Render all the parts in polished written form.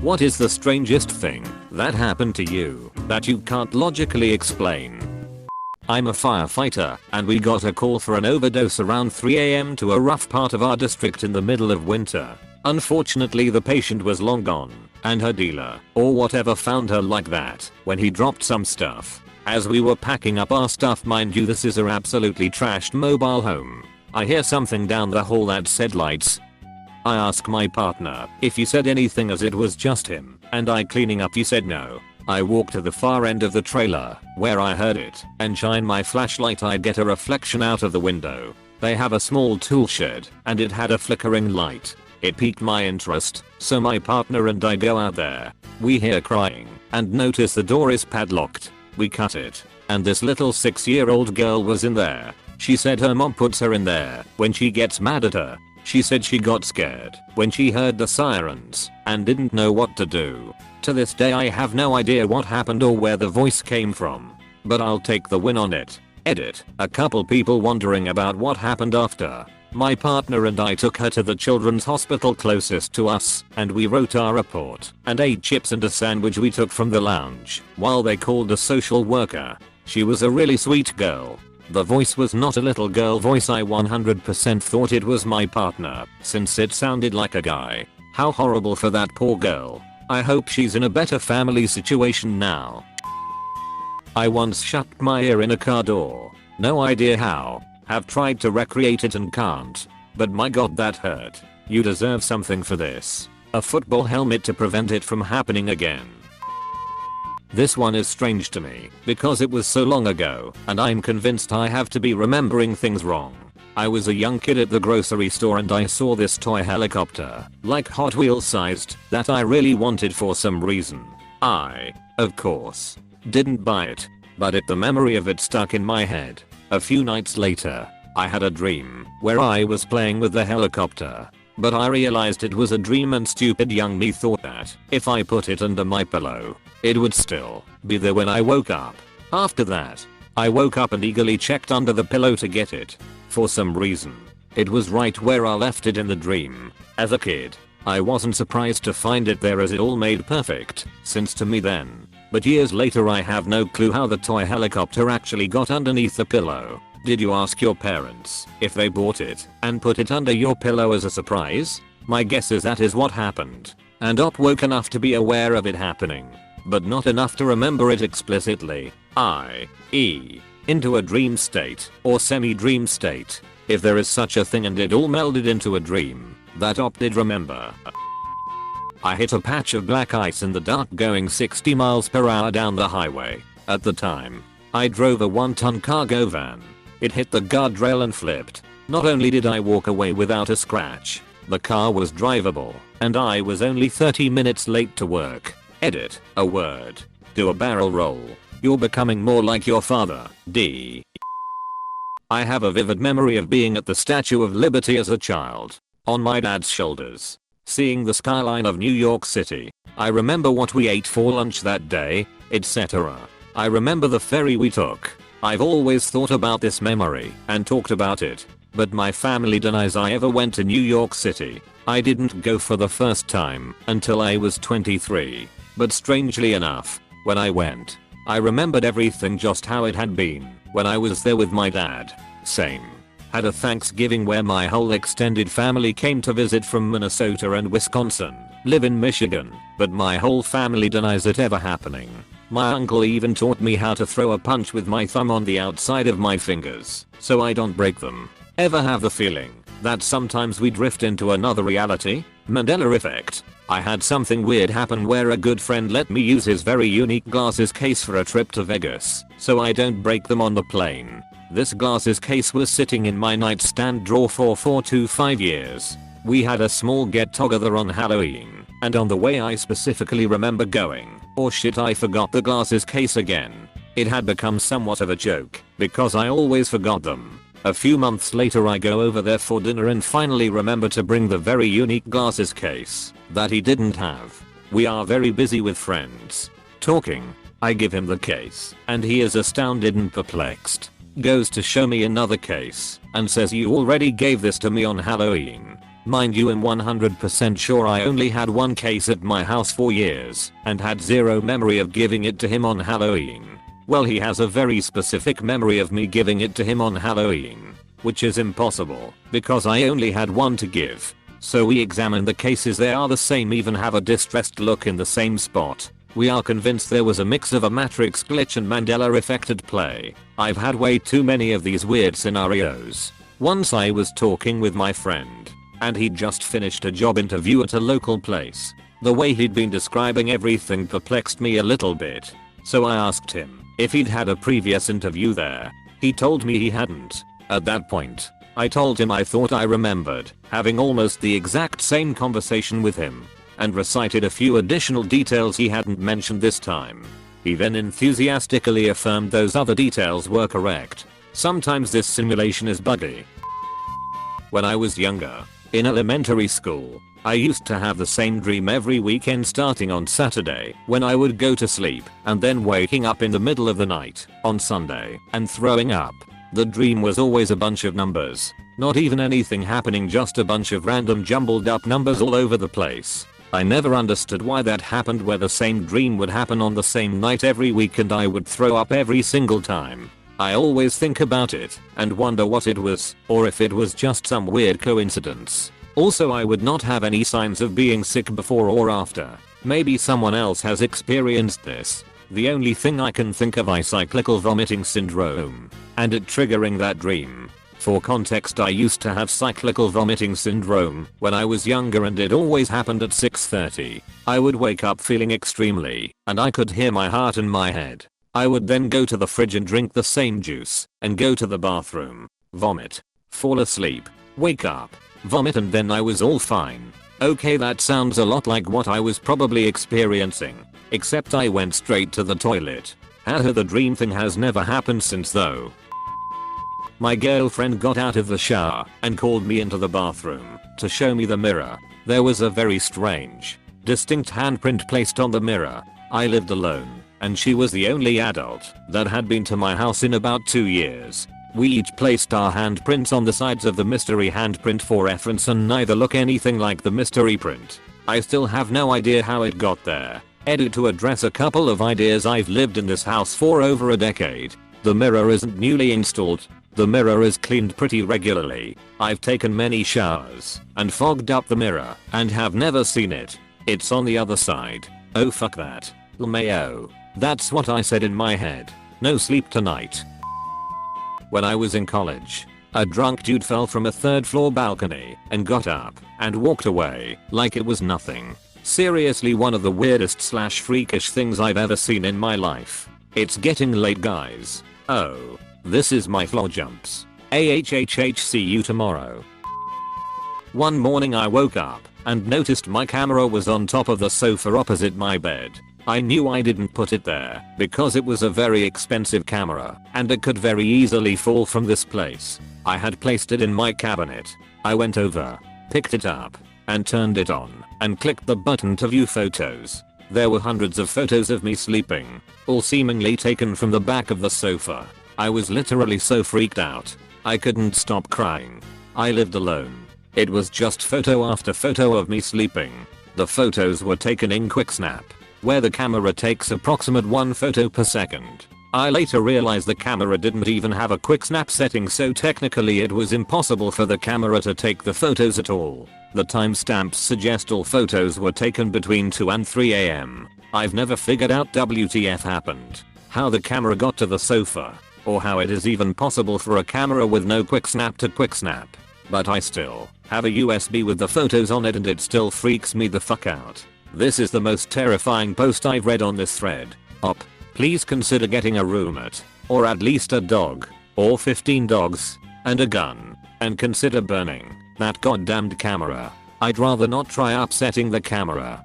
What is the strangest thing that happened to you that you can't logically explain? I'm a firefighter and we got a call for an overdose around 3 AM to a rough part of our district in the middle of winter. Unfortunately the patient was long gone and her dealer or whatever found her like that when he dropped some stuff. As we were packing up our stuff, mind you this is a absolutely trashed mobile home, I hear something down the hall that said lights. I ask my partner if he said anything as it was just him and I cleaning up, he said no. I walk to the far end of the trailer where I heard it and shine my flashlight. I get a reflection out of the window. They have a small tool shed and it had a flickering light. It piqued my interest, so my partner and I go out there. We hear crying and notice the door is padlocked. We cut it and this little 6-year-old girl was in there. She said her mom puts her in there when she gets mad at her. She said she got scared when she heard the sirens and didn't know what to do. To this day I have no idea what happened or where the voice came from, but I'll take the win on it. Edit. A couple people wondering about what happened after. My partner and I took her to the children's hospital closest to us and we wrote our report and ate chips and a sandwich we took from the lounge while they called a social worker. She was a really sweet girl. The voice was not a little girl voice. I 100% thought it was my partner since it sounded like a guy. How horrible for that poor girl. I hope she's in a better family situation now. I once shut my ear in a car door. No idea how. Have tried to recreate it and can't. But my god that hurt. You deserve something for this. A football helmet to prevent it from happening again. This one is strange to me because it was so long ago and I'm convinced I have to be remembering things wrong. I was a young kid at the grocery store and I saw this toy helicopter, like Hot Wheels sized, that I really wanted for some reason. I, of course, didn't buy it, but the memory of it stuck in my head. A few nights later, I had a dream where I was playing with the helicopter. But I realized it was a dream and stupid young me thought that if I put it under my pillow, it would still be there when I woke up. After that, I woke up and eagerly checked under the pillow to get it. For some reason, it was right where I left it in the dream. As a kid, I wasn't surprised to find it there as it all made perfect sense to me then. But years later I have no clue how the toy helicopter actually got underneath the pillow. Did you ask your parents if they bought it and put it under your pillow as a surprise? My guess is that is what happened. And Op woke enough to be aware of it happening, but not enough to remember it explicitly, i.e. into a dream state or semi-dream state, if there is such a thing, and it all melded into a dream that Op did remember. I hit a patch of black ice in the dark going 60 miles per hour down the highway. At the time, I drove a 1-ton cargo van. It hit the guardrail and flipped. Not only did I walk away without a scratch, the car was drivable, and I was only 30 minutes late to work. Edit. A word. Do a barrel roll. You're becoming more like your father, D. I have a vivid memory of being at the Statue of Liberty as a child, on my dad's shoulders, seeing the skyline of New York City. I remember what we ate for lunch that day, etc. I remember the ferry we took. I've always thought about this memory and talked about it, but my family denies I ever went to New York City. I didn't go for the first time until I was 23, but strangely enough, when I went, I remembered everything just how it had been when I was there with my dad. Same. Had a Thanksgiving where my whole extended family came to visit from Minnesota and Wisconsin, live in Michigan, but my whole family denies it ever happening. My uncle even taught me how to throw a punch with my thumb on the outside of my fingers, so I don't break them. Ever have the feeling that sometimes we drift into another reality? Mandela effect. I had something weird happen where a good friend let me use his very unique glasses case for a trip to Vegas, so I don't break them on the plane. This glasses case was sitting in my nightstand drawer for 4 to 5 years. We had a small get-together on Halloween, and on the way I specifically remember going, "Oh shit, I forgot the glasses case again." It had become somewhat of a joke, because I always forgot them. A few months later I go over there for dinner and finally remember to bring the very unique glasses case that he didn't have. We are very busy with friends, talking. I give him the case, and he is astounded and perplexed. Goes to show me another case, and says, "You already gave this to me on Halloween." Mind you, I'm 100% sure I only had one case at my house for years and had zero memory of giving it to him on Halloween. Well, he has a very specific memory of me giving it to him on Halloween, which is impossible because I only had one to give. So we examined the cases, they are the same, even have a distressed look in the same spot. We are convinced there was a mix of a Matrix glitch and Mandela effect at play. I've had way too many of these weird scenarios. Once I was talking with my friend, and he'd just finished a job interview at a local place. The way he'd been describing everything perplexed me a little bit. So I asked him if he'd had a previous interview there. He told me he hadn't. At that point, I told him I thought I remembered having almost the exact same conversation with him, and recited a few additional details he hadn't mentioned this time. He then enthusiastically affirmed those other details were correct. Sometimes this simulation is buggy. When I was younger, in elementary school, I used to have the same dream every weekend starting on Saturday when I would go to sleep and then waking up in the middle of the night on Sunday and throwing up. The dream was always a bunch of numbers. Not even anything happening, just a bunch of random jumbled up numbers all over the place. I never understood why that happened, where the same dream would happen on the same night every week and I would throw up every single time. I always think about it and wonder what it was, or if it was just some weird coincidence. Also, I would not have any signs of being sick before or after. Maybe someone else has experienced this. The only thing I can think of is cyclical vomiting syndrome, and it triggering that dream. For context, I used to have cyclical vomiting syndrome when I was younger and it always happened at 6:30. I would wake up feeling extremely, and I could hear my heart in my head. I would then go to the fridge and drink the same juice, and go to the bathroom, vomit, fall asleep, wake up, vomit, and then I was all fine. Okay, that sounds a lot like what I was probably experiencing, except I went straight to the toilet. Haha, the dream thing has never happened since though. My girlfriend got out of the shower and called me into the bathroom to show me the mirror. There was a very strange, distinct handprint placed on the mirror. I lived alone, and she was the only adult that had been to my house in about 2 years. We each placed our handprints on the sides of the mystery handprint for reference, and neither look anything like the mystery print. I still have no idea how it got there. Edit to address a couple of ideas. I've lived in this house for over a decade. The mirror isn't newly installed. The mirror is cleaned pretty regularly. I've taken many showers and fogged up the mirror and have never seen it. It's on the other side. Oh fuck that. LMAO. That's what I said in my head. No sleep tonight. When I was in college, a drunk dude fell from a 3rd floor balcony and got up and walked away like it was nothing. Seriously, one of the weirdest / freakish things I've ever seen in my life. It's getting late, guys. Oh, this is my floor jumps. See you tomorrow. One morning I woke up and noticed my camera was on top of the sofa opposite my bed. I knew I didn't put it there because it was a very expensive camera and it could very easily fall from this place. I had placed it in my cabinet. I went over, picked it up, and turned it on and clicked the button to view photos. There were hundreds of photos of me sleeping, all seemingly taken from the back of the sofa. I was literally so freaked out, I couldn't stop crying. I lived alone. It was just photo after photo of me sleeping. The photos were taken in QuickSnap, where the camera takes approximate 1 photo per second. I later realized the camera didn't even have a QuickSnap setting, so technically it was impossible for the camera to take the photos at all. The timestamps suggest all photos were taken between 2 and 3 AM. I've never figured out WTF happened, how the camera got to the sofa, or how it is even possible for a camera with no QuickSnap to QuickSnap. But I still have a USB with the photos on it and it still freaks me the fuck out. This is the most terrifying post I've read on this thread. Op, please consider getting a roommate, or at least a dog, or 15 dogs, and a gun, and consider burning that goddamned camera. I'd rather not try upsetting the camera.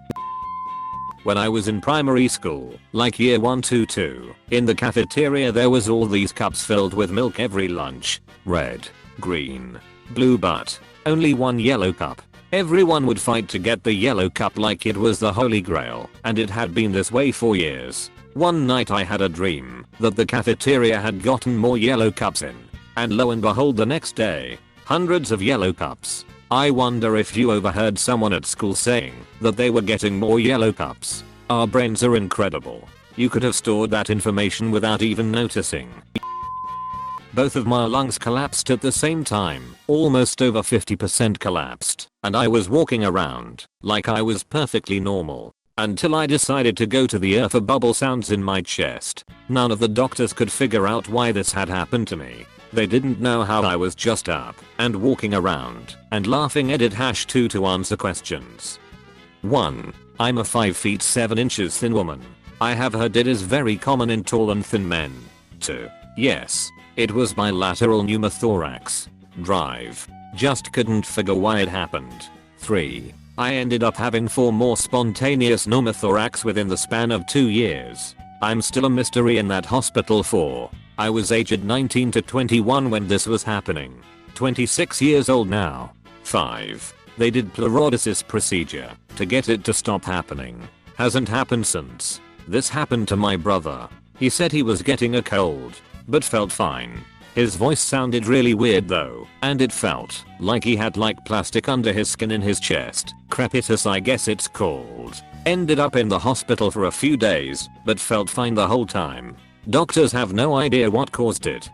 When I was in primary school, like year 1 to 2, in the cafeteria there was all these cups filled with milk every lunch. Red, green, blue, but only one yellow cup. Everyone would fight to get the yellow cup like it was the holy grail, and it had been this way for years. One night I had a dream that the cafeteria had gotten more yellow cups in, and lo and behold, the next day, hundreds of yellow cups. I wonder if you overheard someone at school saying that they were getting more yellow cups. Our brains are incredible. You could have stored that information without even noticing. Both of my lungs collapsed at the same time, almost over 50% collapsed, and I was walking around like I was perfectly normal until I decided to go to the ear for bubble sounds in my chest. None of the doctors could figure out why this had happened to me. They didn't know how I was just up and walking around and laughing. Edit #2 to answer questions. 1. I'm a 5 feet 7 inches thin woman. I have heard it is very common in tall and thin men. 2. Yes. It was bilateral pneumothorax. Drive. Just couldn't figure why it happened. 3. I ended up having 4 more spontaneous pneumothorax within the span of 2 years. I'm still a mystery in that hospital. 4. I was aged 19 to 21 when this was happening. 26 years old now. 5. They did pleurodesis procedure to get it to stop happening. Hasn't happened since. This happened to my brother. He said he was getting a cold, but felt fine. His voice sounded really weird though, and it felt like he had like plastic under his skin in his chest. Crepitus I guess it's called. Ended up in the hospital for a few days, but felt fine the whole time. Doctors have no idea what caused it.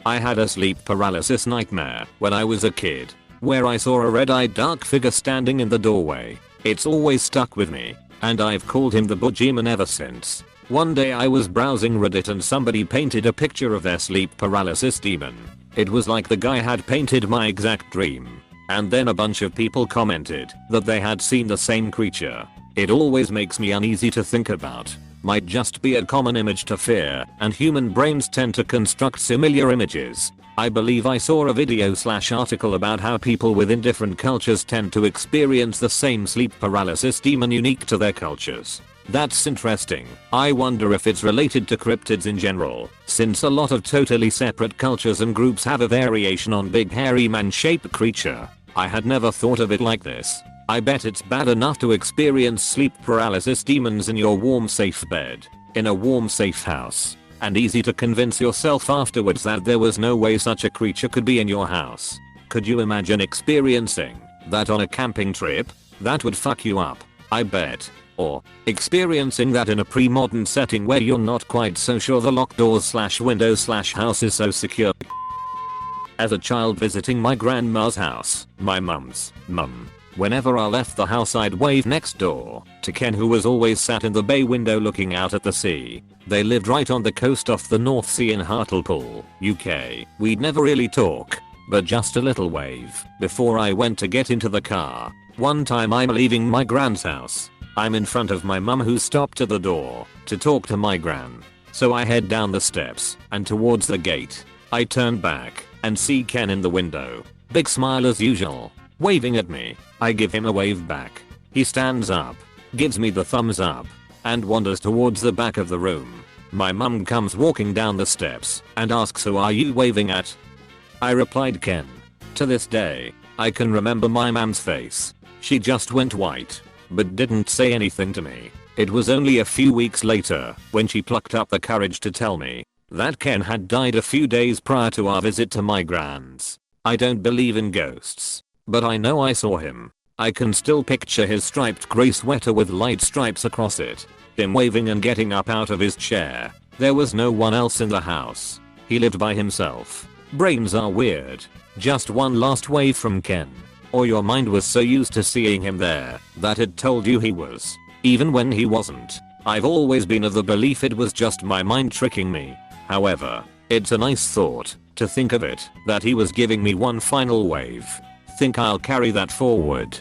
I had a sleep paralysis nightmare when I was a kid, where I saw a red-eyed dark figure standing in the doorway. It's always stuck with me, and I've called him the Boogeyman ever since. One day I was browsing Reddit and somebody painted a picture of their sleep paralysis demon. It was like the guy had painted my exact dream. And then a bunch of people commented that they had seen the same creature. It always makes me uneasy to think about. Might just be a common image to fear, and human brains tend to construct similar images. I believe I saw a video/article about how people within different cultures tend to experience the same sleep paralysis demon unique to their cultures. That's interesting. I wonder if it's related to cryptids in general, since a lot of totally separate cultures and groups have a variation on big hairy man-shaped creature. I had never thought of it like this. I bet it's bad enough to experience sleep paralysis demons in your warm safe bed, in a warm safe house, and easy to convince yourself afterwards that there was no way such a creature could be in your house. Could you imagine experiencing that on a camping trip? That would fuck you up, I bet. Or experiencing that in a pre-modern setting where you're not quite so sure the locked doors/windows/house is so secure. As a child visiting my grandma's house, my mum's mum, whenever I left the house I'd wave next door to Ken, who was always sat in the bay window looking out at the sea. They lived right on the coast off the North Sea in Hartlepool, UK. We'd never really talk, but just a little wave before I went to get into the car. One time I'm leaving my grand's house. I'm in front of my mum who stopped at the door to talk to my gran. So I head down the steps and towards the gate. I turn back and see Ken in the window. Big smile as usual, waving at me. I give him a wave back. He stands up, gives me the thumbs up, and wanders towards the back of the room. My mum comes walking down the steps and asks, "Who are you waving at?" I replied, "Ken." To this day, I can remember my mom's face. She just went white, but didn't say anything to me. It was only a few weeks later when she plucked up the courage to tell me that Ken had died a few days prior to our visit to my grand's. I don't believe in ghosts, but I know I saw him. I can still picture his striped grey sweater with light stripes across it, him waving and getting up out of his chair. There was no one else in the house. He lived by himself. Brains are weird. Just one last wave from Ken, or your mind was so used to seeing him there that it told you he was, even when he wasn't. I've always been of the belief it was just my mind tricking me. However, it's a nice thought to think of it that he was giving me one final wave. Think I'll carry that forward.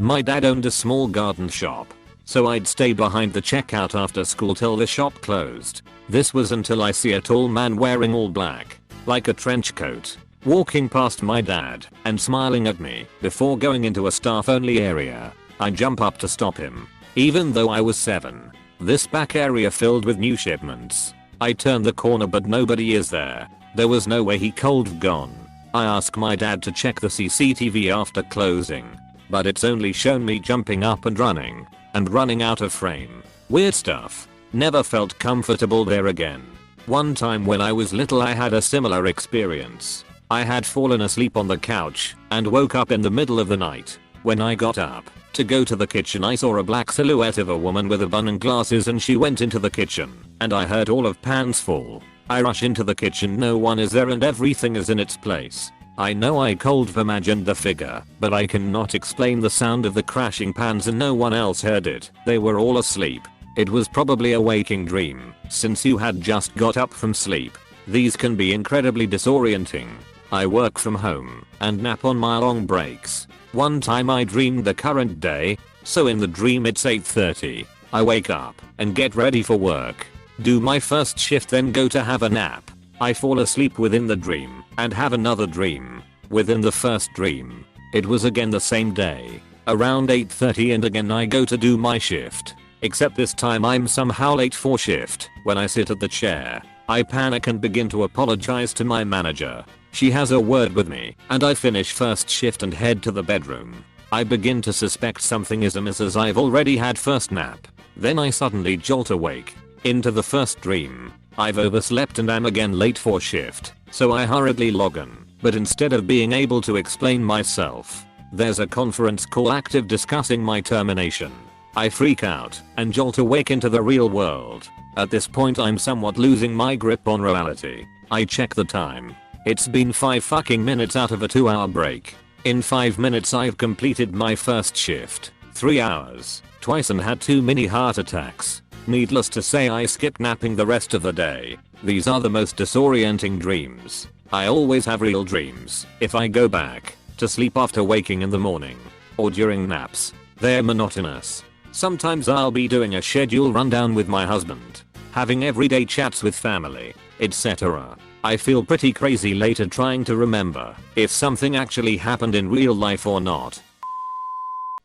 My dad owned a small garden shop, so I'd stay behind the checkout after school till the shop closed. This was until I see a tall man wearing all black, like a trench coat, walking past my dad and smiling at me before going into a staff-only area. I jump up to stop him, even though I was 7. This back area filled with new shipments. I turn the corner but nobody is there. There was no way he could have gone. I ask my dad to check the CCTV after closing, but it's only shown me jumping up and running out of frame. Weird stuff. Never felt comfortable there again. One time when I was little I had a similar experience. I had fallen asleep on the couch and woke up in the middle of the night. When I got up to go to the kitchen, I saw a black silhouette of a woman with a bun and glasses, and she went into the kitchen and I heard all of pans fall. I rush into the kitchen, no one is there and everything is in its place. I know I cold imagined the figure, but I cannot explain the sound of the crashing pans and no one else heard it. They were all asleep. It was probably a waking dream, since you had just got up from sleep. These can be incredibly disorienting. I work from home and nap on my long breaks. One time I dreamed the current day, so in the dream it's 8:30. I wake up and get ready for work. Do my first shift, then go to have a nap. I fall asleep within the dream and have another dream. Within the first dream, it was again the same day, around 8:30, and again I go to do my shift. Except this time I'm somehow late for shift. When I sit at the chair, I panic and begin to apologize to my manager. She has a word with me and I finish first shift and head to the bedroom. I begin to suspect something is amiss as I've already had first nap. Then I suddenly jolt awake into the first dream. I've overslept and am again late for shift, so I hurriedly log in, but instead of being able to explain myself, there's a conference call active discussing my termination. I freak out and jolt awake into the real world. At this point I'm somewhat losing my grip on reality. I check the time. It's been 5 fucking minutes out of a 2-hour break. In 5 minutes I've completed my first shift, 3 hours, twice, and had 2 mini heart attacks. Needless to say, I skipped napping the rest of the day. These are the most disorienting dreams. I always have real dreams if I go back to sleep after waking in the morning or during naps. They're monotonous. Sometimes I'll be doing a schedule rundown with my husband, having everyday chats with family, etc. I feel pretty crazy later trying to remember if something actually happened in real life or not.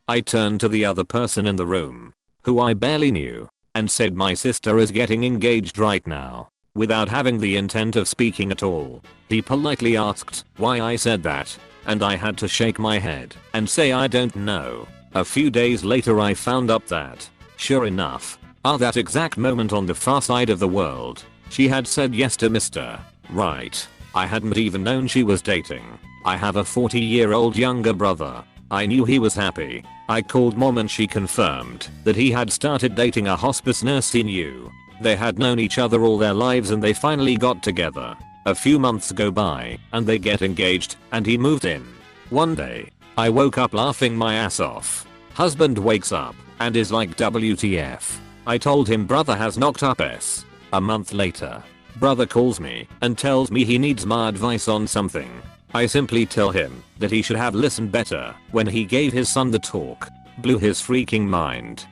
I turned to the other person in the room, who I barely knew, and said my sister is getting engaged right now, without having the intent of speaking at all. He politely asked why I said that, and I had to shake my head and say I don't know. A few days later I found out that, sure enough, at that exact moment on the far side of the world, she had said yes to Mr. Right. I hadn't even known she was dating. I have a 40-year-old younger brother. I knew he was happy. I called mom and she confirmed that he had started dating a hospice nurse he knew. They had known each other all their lives and they finally got together. A few months go by and they get engaged and he moved in. One day, I woke up laughing my ass off. Husband wakes up and is like, WTF. I told him brother has knocked up S. A month later, brother calls me and tells me he needs my advice on something. I simply tell him that he should have listened better when he gave his son the talk. Blew his freaking mind.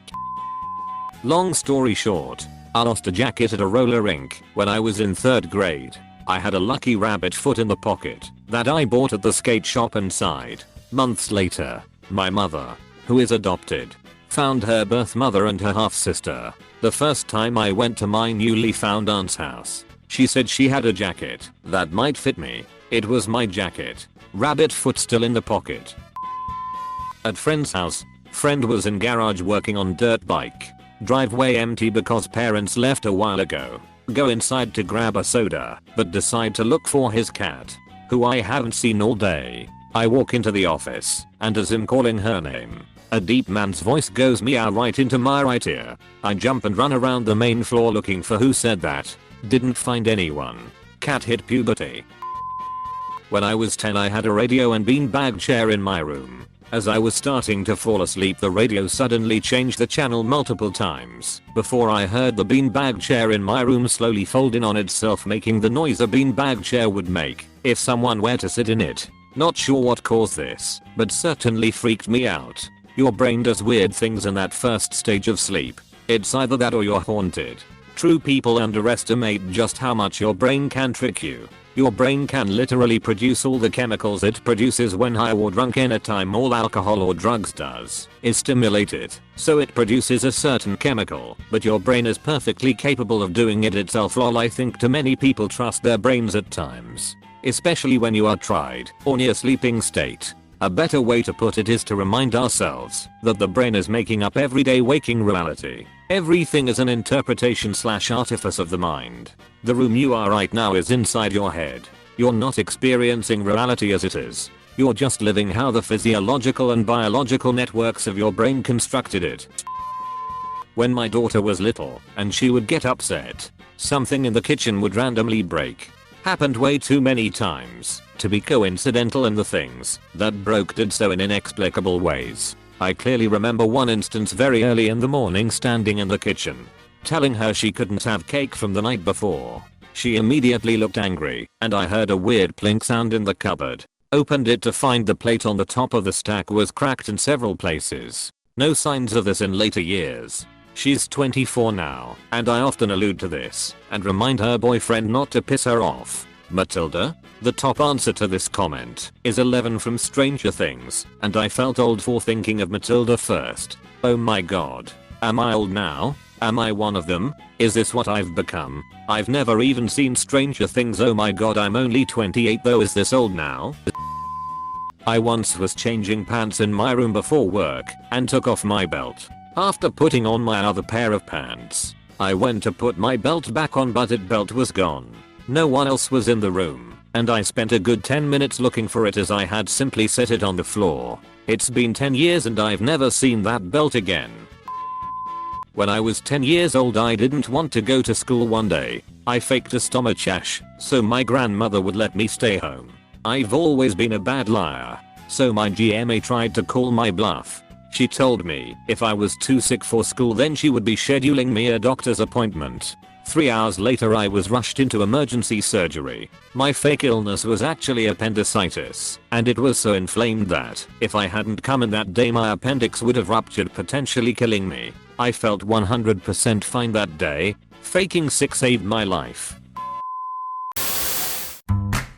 Long story short, I lost a jacket at a roller rink when I was in 3rd grade. I had a lucky rabbit foot in the pocket that I bought at the skate shop inside. Months later, my mother, who is adopted, found her birth mother and her half sister. The first time I went to my newly found aunt's house, she said she had a jacket that might fit me. It was my jacket. Rabbit foot still in the pocket. At friend's house, friend was in garage working on dirt bike. Driveway empty because parents left a while ago. Go inside to grab a soda, but decide to look for his cat, who I haven't seen all day. I walk into the office, and as I'm calling her name, a deep man's voice goes meow right into my right ear. I jump and run around the main floor looking for who said that. Didn't find anyone. Cat hit puberty. When I was 10 I had a radio and beanbag chair in my room. As I was starting to fall asleep, the radio suddenly changed the channel multiple times before I heard the beanbag chair in my room slowly fold in on itself, making the noise a beanbag chair would make if someone were to sit in it. Not sure what caused this, but certainly freaked me out. Your brain does weird things in that first stage of sleep. It's either that or you're haunted. True people underestimate just how much your brain can trick you. Your brain can literally produce all the chemicals it produces when high or drunk. Anytime all alcohol or drugs does is stimulate it, so it produces a certain chemical, but your brain is perfectly capable of doing it itself. Lol, I think too many people trust their brains at times, especially when you are tried or near sleeping state. A better way to put it is to remind ourselves that the brain is making up everyday waking reality. Everything is an interpretation / artifice of the mind. The room you are right now is inside your head. You're not experiencing reality as it is. You're just living how the physiological and biological networks of your brain constructed it. When my daughter was little and she would get upset, something in the kitchen would randomly break. Happened way too many times to be coincidental, and the things that broke did so in inexplicable ways. I clearly remember one instance very early in the morning, standing in the kitchen, telling her she couldn't have cake from the night before. She immediately looked angry, and I heard a weird plink sound in the cupboard. Opened it to find the plate on the top of the stack was cracked in several places. No signs of this in later years. She's 24 now, and I often allude to this and remind her boyfriend not to piss her off. Matilda? The top answer to this comment is 11 from Stranger Things, and I felt old for thinking of Matilda first. Oh my god. Am I old now? Am I one of them? Is this what I've become? I've never even seen Stranger Things. Oh my god, I'm only 28 though. Is this old now? I once was changing pants in my room before work and took off my belt. After putting on my other pair of pants, I went to put my belt back on, but that belt was gone. No one else was in the room, and I spent a good 10 minutes looking for it, as I had simply set it on the floor. It's been 10 years and I've never seen that belt again. When I was 10 years old, I didn't want to go to school one day. I faked a stomach ache so my grandmother would let me stay home. I've always been a bad liar, so my GMA tried to call my bluff. She told me if I was too sick for school, then she would be scheduling me a doctor's appointment. 3 hours later I was rushed into emergency surgery. My fake illness was actually appendicitis, and it was so inflamed that if I hadn't come in that day, my appendix would have ruptured, potentially killing me. I felt 100% fine that day. Faking sick saved my life.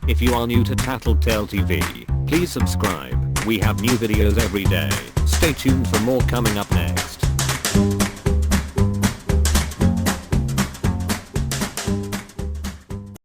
If you are new to TattleTale TV, please subscribe. We have new videos every day. Stay tuned for more coming up next.